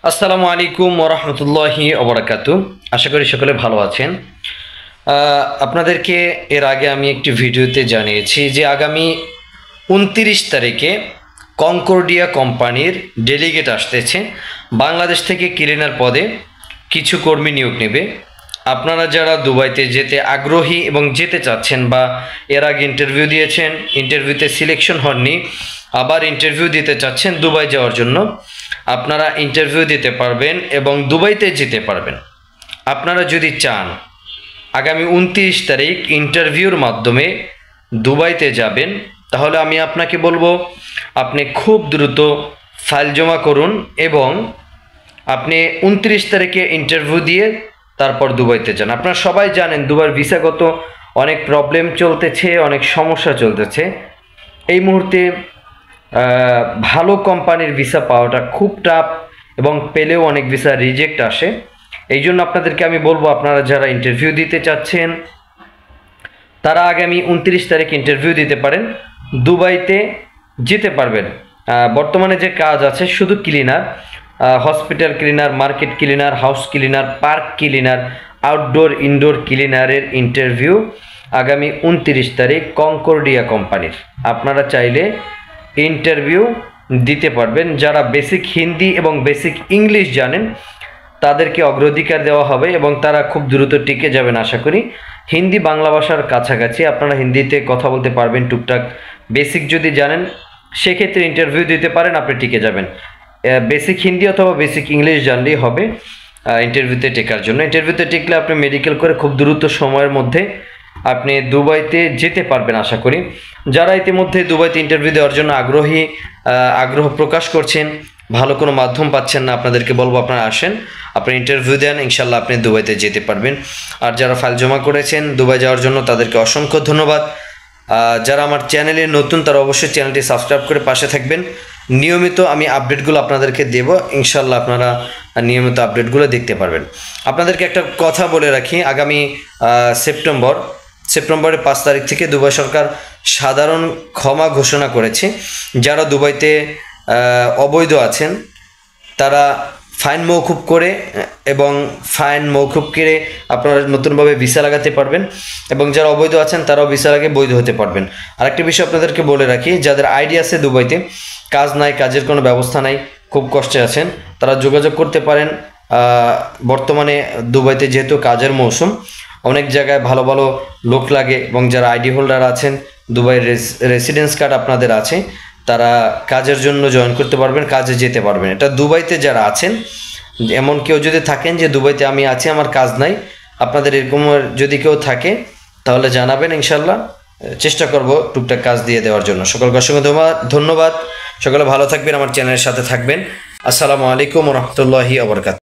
আসসালামু আলাইকুম ওয়া রাহমাতুল্লাহি ওয়া বারাকাতুহু। আশা করি সকলে ভালো আছেন। আপনাদেরকে এর আগে আমি একটি ভিডিওতে জানিয়েছি যে আগামী ২৯ তারিখে কনকর্ডিয়া কোম্পানির ডেলিগেট আসতেছে। বাংলাদেশ থেকে ক্লিনার পদে কিছু কর্মী নিয়োগ নেবে। আপনারা যারা দুবাইতে যেতে আগ্রহী এবং যেতে চাচ্ছেন বা এর আগে ইন্টারভিউ দিয়েছেন, ইন্টারভিউতে সিলেকশন হননি, আবার ইন্টারভিউ দিতে চাচ্ছেন দুবাই যাওয়ার জন্য, আপনারা ইন্টারভিউ দিতে পারবেন এবং দুবাইতে যেতে পারবেন। আপনারা যদি চান আগামী ২৯ তারিখ ইন্টারভিউর মাধ্যমে দুবাইতে যাবেন, তাহলে আমি আপনাকে বলবো আপনি খুব দ্রুত ফাইল জমা করুন এবং আপনি ২৯ তারিখে ইন্টারভিউ দিয়ে তারপর দুবাইতে যান। আপনারা সবাই জানেন দুবাইয়ের ভিসাগত অনেক প্রবলেম চলতেছে, অনেক সমস্যা চলতেছে। এই মুহূর্তে ভালো কোম্পানির ভিসা পাওয়াটা খুব টাফ এবং পেলেও অনেক ভিসা রিজেক্ট আসে। এই জন্য আপনাদেরকে আমি বলবো আপনারা যারা ইন্টারভিউ দিতে চাচ্ছেন তারা আগামী ২৯ তারিখ ইন্টারভিউ দিতে পারেন, দুবাইতে যেতে পারবেন। বর্তমানে যে কাজ আছে শুধু cleaner, hospital cleaner, market cleaner, house cleaner, park cleaner, outdoor indoor ক্লিনারের ইন্টারভিউ আগামী ২৯ তারিখ কনকর্ডিয়া কোম্পানির। আপনারা চাইলে ইন্টারভিউ দিতে পারবেন। যারা বেসিক হিন্দি এবং বেসিক ইংলিশ জানেন তাদেরকে অগ্রাধিকার দেওয়া হবে এবং তারা খুব দ্রুত টিকে যাবেন আশা করি। হিন্দি বাংলা ভাষার কাছাকাছি, আপনারা হিন্দিতে কথা বলতে পারবেন টুকটাক। বেসিক যদি জানেন সেক্ষেত্রে ইন্টারভিউ দিতে পারেন, আপনি টিকে যাবেন। বেসিক হিন্দি অথবা বেসিক ইংলিশ জানলেই হবে ইন্টারভিউতে টেকার জন্য। ইন্টারভিউতে টিকলে আপনি মেডিকেল করে খুব দ্রুত সময়ের মধ্যে আপনি দুবাইতে যেতে পারবেন আশা করি। যারা ইতিমধ্যে দুবাইতে ইন্টারভিউ দেওয়ার জন্য আগ্রহ প্রকাশ করছেন, ভালো কোনো মাধ্যম পাচ্ছেন না, আপনাদেরকে বলবো আপনারা আসেন, আপনি ইন্টারভিউ দেন, ইনশাল্লাহ আপনি দুবাইতে যেতে পারবেন। আর যারা ফাইল জমা করেছেন দুবাই যাওয়ার জন্য তাদেরকে অসংখ্য ধন্যবাদ। যারা আমার চ্যানেলে নতুন তারা অবশ্যই চ্যানেলটি সাবস্ক্রাইব করে পাশে থাকবেন। নিয়মিত আমি আপডেটগুলো আপনাদেরকে দেব, ইনশাল্লাহ আপনারা নিয়মিত আপডেটগুলো দেখতে পারবেন। আপনাদেরকে একটা কথা বলে রাখি, আগামী সেপ্টেম্বরের ৫ তারিখ থেকে দুবাই সরকার সাধারণ ক্ষমা ঘোষণা করেছে। যারা দুবাইতে অবৈধ আছেন তারা ফাইন মওকুফ করে আপনারা নতুনভাবে ভিসা লাগাতে পারবেন এবং যারা অবৈধ আছেন তারাও ভিসা লাগে বৈধ হতে পারবেন। আরেকটি বিষয় আপনাদেরকে বলে রাখি, যাদের আইডি আছে দুবাইতে, কাজ নাই, কাজের কোনো ব্যবস্থা নাই, খুব কষ্টে আছেন, তারা যোগাযোগ করতে পারেন। বর্তমানে দুবাইতে যেহেতু কাজের মৌসুম, অনেক জায়গায় ভালো ভালো লোক লাগে এবং যারা আইডি হোল্ডার আছেন, দুবাইয়ের রেসিডেন্স কার্ড আপনাদের আছে, তারা কাজের জন্য জয়েন করতে পারবেন, কাজে যেতে পারবেন। এটা দুবাইতে যারা আছেন, এমন কেউ যদি থাকেন যে দুবাইতে আমি আছি আমার কাজ নাই, আপনাদের এরকম যদি কেউ থাকে তাহলে জানাবেন, ইনশাল্লাহ চেষ্টা করব টুকটাক কাজ দিয়ে দেওয়ার জন্য। সকলকে অসংখ্য ধন্যবাদ। সকলে ভালো থাকবেন, আমার চ্যানেলের সাথে থাকবেন। আসসালামু আলাইকুম ওয়া রাহমাতুল্লাহি ওয়া বারাকাতুহু।